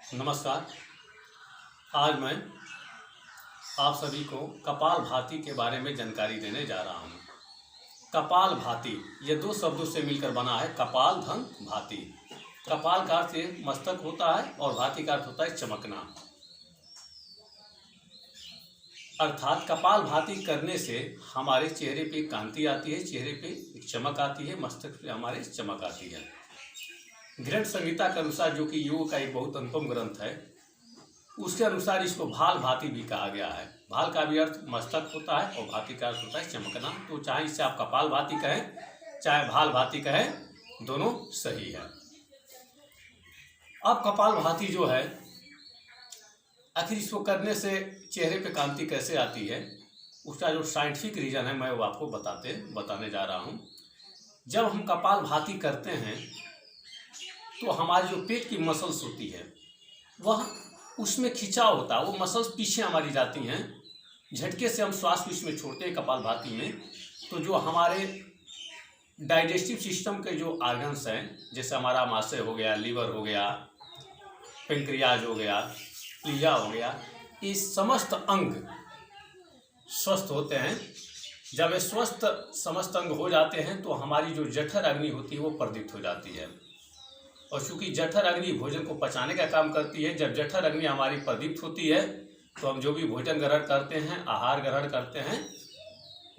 नमस्कार। आज मैं आप सभी को कपालभाति के बारे में जानकारी देने जा रहा हूँ। कपालभाति ये दो शब्दों से मिलकर बना है, कपाल धन भाति। कपाल का अर्थ मस्तक होता है और भाति का अर्थ होता है चमकना। अर्थात कपालभाति करने से हमारे चेहरे पे कांति आती है, चेहरे पे एक चमक आती है, मस्तक पे हमारे चमक आती है। घृण संहिता के अनुसार, जो कि योग का एक बहुत अनुपम ग्रंथ है, उसके अनुसार इसको भाल भाति भी कहा गया है। भाल का भी अर्थ मस्तक होता है और भाति का अर्थ होता है चमकना। तो चाहे इससे आप कपाल भाति कहें चाहे भाल भाति कहें, दोनों सही है। अब कपाल भाति जो है, आखिर इसको करने से चेहरे पे कांति कैसे आती है, उसका जो साइंटिफिक रीजन है मैं वो आपको बताने जा रहा हूँ। जब हम कपाल भाति करते हैं तो हमारी जो पेट की मसल्स होती है वह उसमें खिंचाव होता है, वो मसल्स पीछे हमारी जाती हैं। झटके से हम श्वास को इसमें छोड़ते हैं कपालभाति में, तो जो हमारे डाइजेस्टिव सिस्टम के जो ऑर्गन्स हैं, जैसे हमारा आमाशय हो गया, लीवर हो गया, पेंक्रियाज हो गया, प्लीहा हो गया, ये समस्त अंग स्वस्थ होते हैं। जब ये स्वस्थ समस्त अंग हो जाते हैं तो हमारी जो जठर अग्नि होती है वो प्रदीप्त हो जाती है। और चूंकि जठर अग्नि भोजन को पचाने का काम करती है, जब जठर अग्नि हमारी प्रदीप्त होती है तो हम जो भी भोजन ग्रहण करते हैं, आहार ग्रहण करते हैं,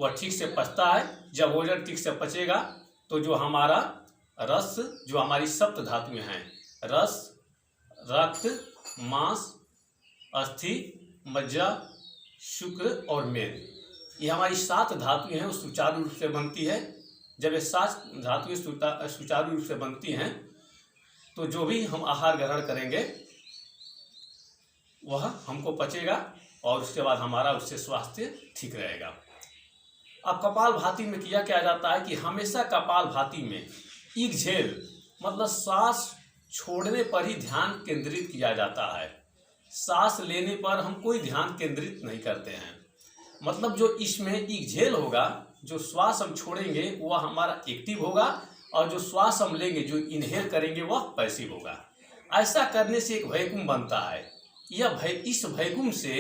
वह ठीक से पचता है। जब भोजन ठीक से पचेगा तो जो हमारा रस, जो हमारी सप्त धातुएं हैं, रस, रक्त, मांस, अस्थि, मज्जा, शुक्र और मेद, ये हमारी 7 धातुएं हैं, वो सुचारू रूप से बनती है। जब ये 7 धातुएं सुचारू रूप से बनती हैं तो जो भी हम आहार ग्रहण करेंगे वह हमको पचेगा और उसके बाद हमारा उससे स्वास्थ्य ठीक रहेगा। अब कपालभाति में किया क्या जाता है कि हमेशा कपालभाति में एक्सहेल मतलब सांस छोड़ने पर ही ध्यान केंद्रित किया जाता है। सांस लेने पर हम कोई ध्यान केंद्रित नहीं करते हैं। मतलब जो इसमें एक्सहेल होगा, जो श्वास हम छोड़ेंगे वह हमारा एक्टिव होगा और जो श्वास हम लेंगे, जो इनहेल करेंगे, वह पैसिव होगा। ऐसा करने से एक वैक्यूम बनता है। इस वैक्यूम से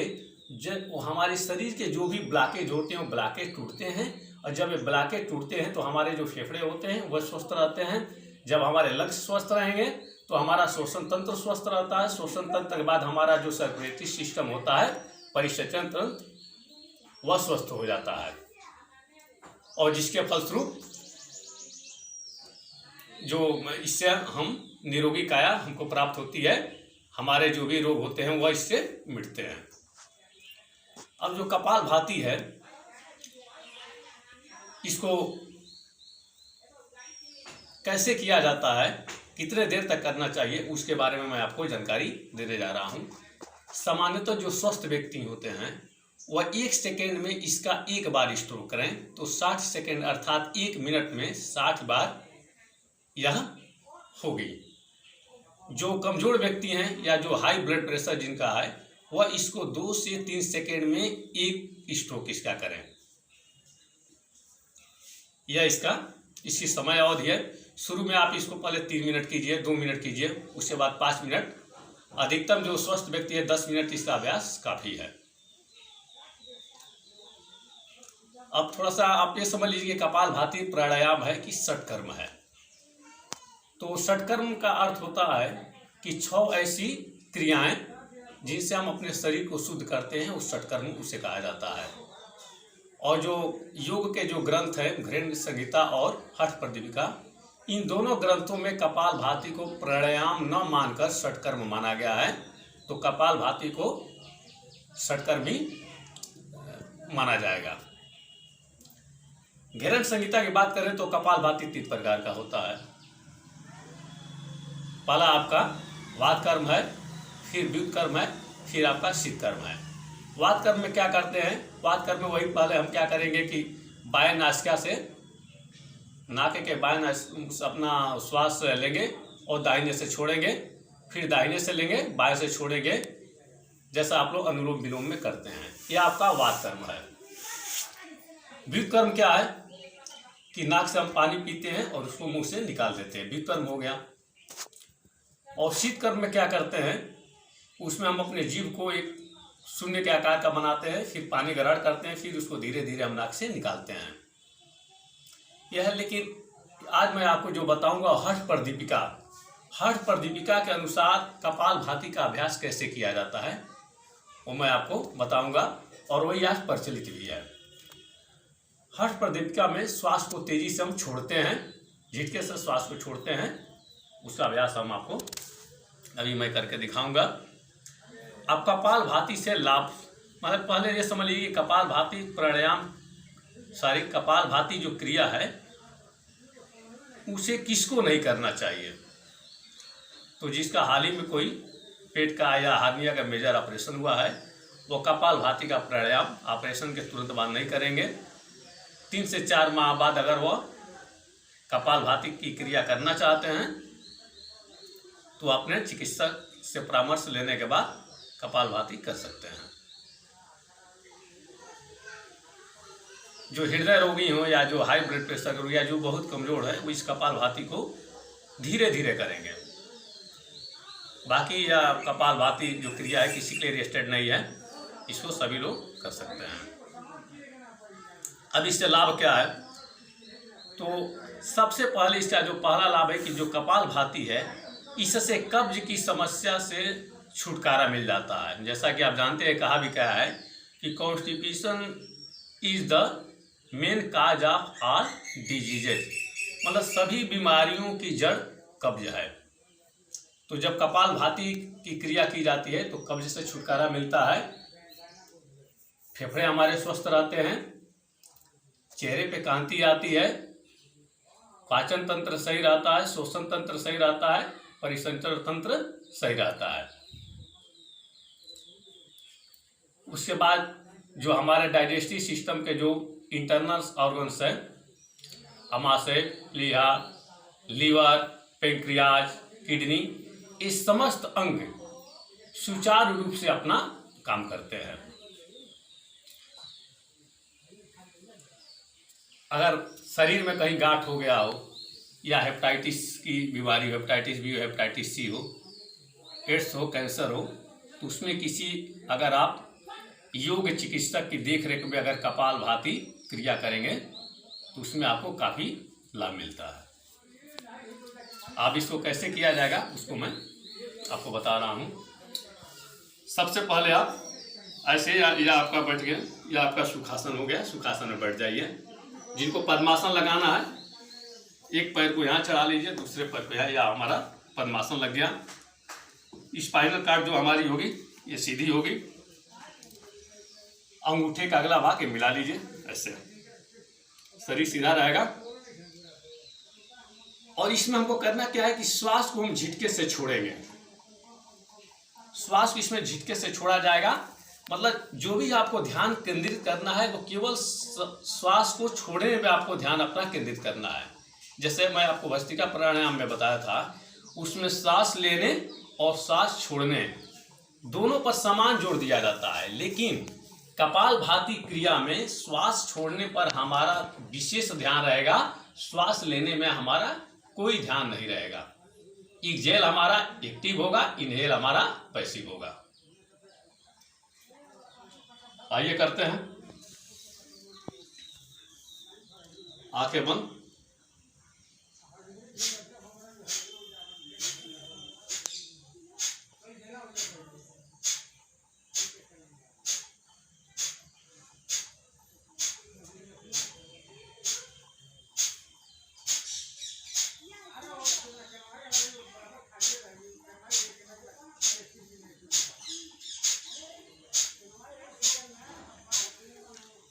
जो हमारे शरीर के जो भी ब्लॉकेज होते हैं वो ब्लॉकेज टूटते हैं, और जब ये ब्लॉकेज टूटते हैं तो हमारे जो फेफड़े होते हैं वह स्वस्थ रहते हैं। जब हमारे लंग्स स्वस्थ रहेंगे तो हमारा श्वसन तंत्र स्वस्थ रहता है। श्वसन तंत्र के बाद हमारा जो सर्कुलेटरी सिस्टम होता है, परिसेचन तंत्र, वह स्वस्थ हो जाता है। और जिसके फलस्वरूप जो इससे हम निरोगी काया हमको प्राप्त होती है, हमारे जो भी रोग होते हैं वह इससे मिटते हैं। अब जो कपालभाति है, इसको कैसे किया जाता है, कितने देर तक करना चाहिए, उसके बारे में मैं आपको जानकारी देने जा रहा हूँ। सामान्यतः जो स्वस्थ व्यक्ति होते हैं वह 1 सेकेंड में इसका 1 बार स्ट्रोक करें तो 60 सेकेंड अर्थात 1 मिनट में 60 बार यह होगी। जो कमजोर व्यक्ति हैं या जो हाई ब्लड प्रेशर जिनका है, वह इसको 2 से 3 सेकेंड में 1 स्ट्रोक इसका करें। यह इसकी समय अवधि है। शुरू में आप इसको पहले 3 मिनट कीजिए, 2 मिनट कीजिए, उसके बाद 5 मिनट। अधिकतम जो स्वस्थ व्यक्ति है 10 मिनट इसका अभ्यास काफी है। अब थोड़ा सा आप ये समझ लीजिए, कपालभाति प्राणायाम है कि षटकर्म है। तो षटकर्म का अर्थ होता है कि 6 ऐसी क्रियाएं जिनसे हम अपने शरीर को शुद्ध करते हैं, उस षटकर्म उसे कहा जाता है। और जो योग के जो ग्रंथ हैं, घृण संहिता और हठ प्रदीपिका, इन दोनों ग्रंथों में कपालभाति को प्राणायाम न मानकर षटकर्म माना गया है। तो कपालभाति को षटकर्म ही माना जाएगा। घृण संहिता की बात करें तो कपालभाति 3 प्रकार का होता है। पहला आपका वात कर्म है, फिर व्युत कर्म है, फिर आपका शीत कर्म है। वात कर्म में क्या करते हैं, वात कर्म में वही पहले हम क्या करेंगे कि बाएं नासिका से, नाक के बाएं अपना श्वास लेंगे और दाहिने से छोड़ेंगे, फिर दाहिने से लेंगे, बाएं से छोड़ेंगे, जैसा आप लोग अनुलोम विलोम में करते हैं। यह आपका वात कर्म है। व्युत कर्म क्या है कि नाक से हम पानी पीते हैं और उसको मुंह से निकाल देते हैं, व्युत कर्म हो गया। और शीत कर्म में क्या करते हैं उसमें हम अपने जीभ को एक शून्य के आकार का बनाते हैं, फिर पानी ग्रहण करते हैं, फिर उसको धीरे धीरे हम नाक से निकालते हैं। यह लेकिन आज मैं आपको जो बताऊंगा हठ प्रदीपिका के अनुसार कपालभाति का अभ्यास कैसे किया जाता है वो मैं आपको बताऊंगा, और वही आज प्रचलित भी है। हठ प्रदीपिका में श्वास को तेजी से हम छोड़ते हैं, झटके से श्वास को छोड़ते हैं, उसका अभ्यास हम आपको अभी मैं करके दिखाऊंगा। अब कपालभाति से लाभ, मतलब पहले ये समझ लीजिए कपालभाति प्राणायाम कपालभाति जो क्रिया है उसे किसको नहीं करना चाहिए। तो जिसका हाल ही में कोई पेट का या हार्निया का मेजर ऑपरेशन हुआ है वो कपालभाति का प्राणायाम ऑपरेशन के तुरंत बाद नहीं करेंगे। 3 से 4 माह बाद अगर वह कपालभाति की क्रिया करना चाहते हैं तो अपने चिकित्सक से परामर्श लेने के बाद कपालभाति कर सकते हैं। जो हृदय रोगी हो या जो हाई ब्लड प्रेशर रोगी या जो बहुत कमजोर है वो इस कपालभाति को धीरे धीरे करेंगे। बाकी या कपालभाति जो क्रिया है किसी के लिए रेस्टेड नहीं है, इसको सभी लोग कर सकते हैं। अब इससे लाभ क्या है, तो सबसे पहले इसका जो पहला लाभ है कि जो कपालभाति है इससे कब्ज की समस्या से छुटकारा मिल जाता है। जैसा कि आप जानते हैं, कहा भी क्या है कि constipation is the main cause of all diseases, मतलब सभी बीमारियों की जड़ कब्ज है। तो जब कपालभाति की क्रिया की जाती है तो कब्ज से छुटकारा मिलता है, फेफड़े हमारे स्वस्थ रहते हैं, चेहरे पे कांति आती है, पाचन तंत्र सही रहता है, श्वसन तंत्र सही रहता है, परिसंचरण तंत्र सही रहता है। उसके बाद जो हमारे डाइजेस्टिव सिस्टम के जो इंटरनल ऑर्गन्स हैं, आमाशय, प्लीहा, लीवर, पेंक्रियाज, किडनी, इस समस्त अंग सुचारू रूप से अपना काम करते हैं। अगर शरीर में कहीं गांठ हो गया हो या हेपेटाइटिस की बीमारी हो, हेपेटाइटिस बी हो, हेपेटाइटिस सी हो, एड्स हो, कैंसर हो, तो उसमें अगर आप योग चिकित्सक की देखरेख में अगर कपालभाति क्रिया करेंगे तो उसमें आपको काफ़ी लाभ मिलता है। आप इसको कैसे किया जाएगा उसको मैं आपको बता रहा हूँ। सबसे पहले आप ऐसे या आपका बैठ गया या आपका सुखासन हो गया, सुखासन में बैठ जाइए। जिनको पद्मासन लगाना है एक पैर को यहाँ चढ़ा लीजिए, दूसरे पैर को यहाँ, या हमारा पद्मासन लग गया। स्पाइनल कार्ड जो हमारी होगी ये सीधी होगी, अंगूठे का अगला भाग मिला लीजिए, ऐसे शरीर सीधा रहेगा। और इसमें हमको करना क्या है कि श्वास को हम झटके से छोड़ेंगे। श्वास को इसमें झटके से छोड़ा जाएगा, मतलब जो भी आपको ध्यान केंद्रित करना है वो केवल श्वास को छोड़ने में आपको ध्यान अपना केंद्रित करना है। जैसे मैं आपको भस्त्रिका प्राणायाम में बताया था, उसमें सांस लेने और सांस छोड़ने दोनों पर समान जोर दिया जाता है, लेकिन कपालभाति क्रिया में श्वास छोड़ने पर हमारा विशेष ध्यान रहेगा, श्वास लेने में हमारा कोई ध्यान नहीं रहेगा। एक्सहेल हमारा एक्टिव होगा, इनहेल हमारा पैसिव होगा। आइए करते हैं। आंखें बंद,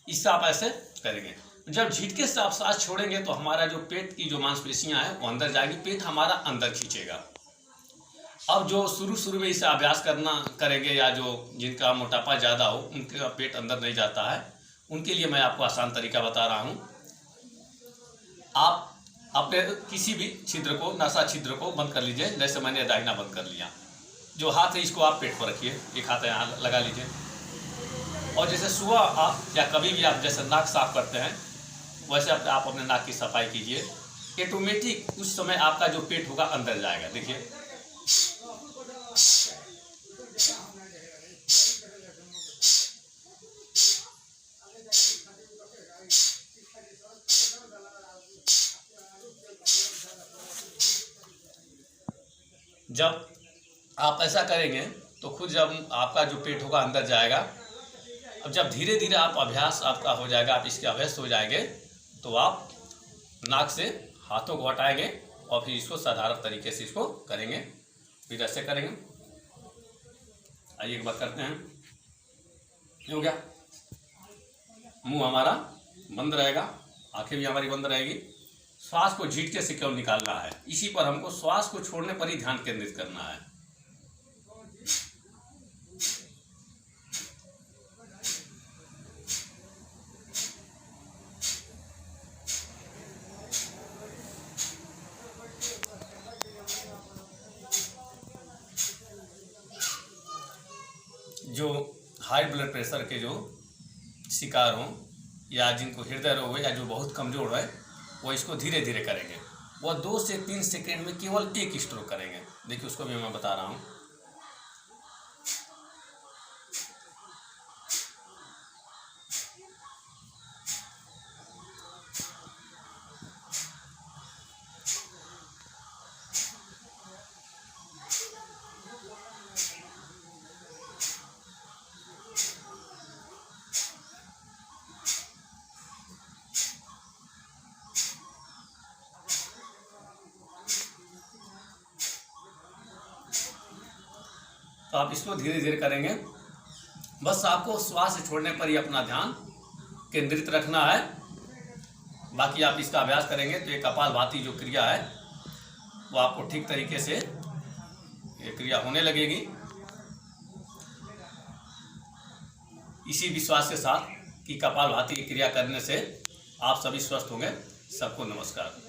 इससे आप ऐसे करेंगे। जब झटके से आप सांस छोड़ेंगे तो हमारा जो पेट की जो मांसपेशियां हैं वो अंदर जाएगी, पेट हमारा अंदर खींचेगा। अब जो शुरू में इसे अभ्यास करेंगे या जो जिनका मोटापा ज़्यादा हो, उनका पेट अंदर नहीं जाता है, उनके लिए मैं आपको आसान तरीका बता रहा हूँ। आप अपने किसी भी छिद्र को, नासा छिद्र को बंद कर लीजिए। जैसे मैंने दाहिना बंद कर लिया। जो हाथ है इसको आप पेट पर रखिए, एक हाथ यहाँ लगा लीजिए। और जैसे सुबह आप या कभी भी आप जैसे नाक साफ करते हैं वैसे आप अपने नाक की सफाई कीजिए। ऑटोमेटिक उस समय आपका जो पेट होगा अंदर जाएगा। देखिए जब आप ऐसा करेंगे तो खुद जब आपका जो पेट होगा अंदर जाएगा। अब जब धीरे धीरे आप अभ्यास आपका हो जाएगा, आप इसके अभ्यस्त हो जाएंगे, तो आप नाक से हाथों को हटाएंगे और फिर इसको साधारण तरीके से इसको करेंगे। फिर ऐसे करेंगे। आइए एक बार करते हैं। ये हो गया। मुंह हमारा बंद रहेगा, आंखें भी हमारी बंद रहेगी। श्वास को झींके से क्यों निकालना है, इसी पर हमको श्वास को छोड़ने पर ही ध्यान केंद्रित करना है। जो हाई ब्लड प्रेशर के जो शिकार हों या जिनको हृदय रोग है या जो बहुत कमज़ोर है, वो इसको धीरे धीरे करेंगे। वो 2 से 3 सेकेंड में केवल एक स्ट्रोक करेंगे। देखिए उसको भी मैं बता रहा हूँ। तो आप इसको धीरे धीरे करेंगे। बस आपको श्वास छोड़ने पर ही अपना ध्यान केंद्रित रखना है। बाकी आप इसका अभ्यास करेंगे तो ये कपालभाति जो क्रिया है वो आपको ठीक तरीके से ये क्रिया होने लगेगी। इसी विश्वास के साथ कि कपालभाति की क्रिया करने से आप सभी स्वस्थ होंगे। सबको नमस्कार।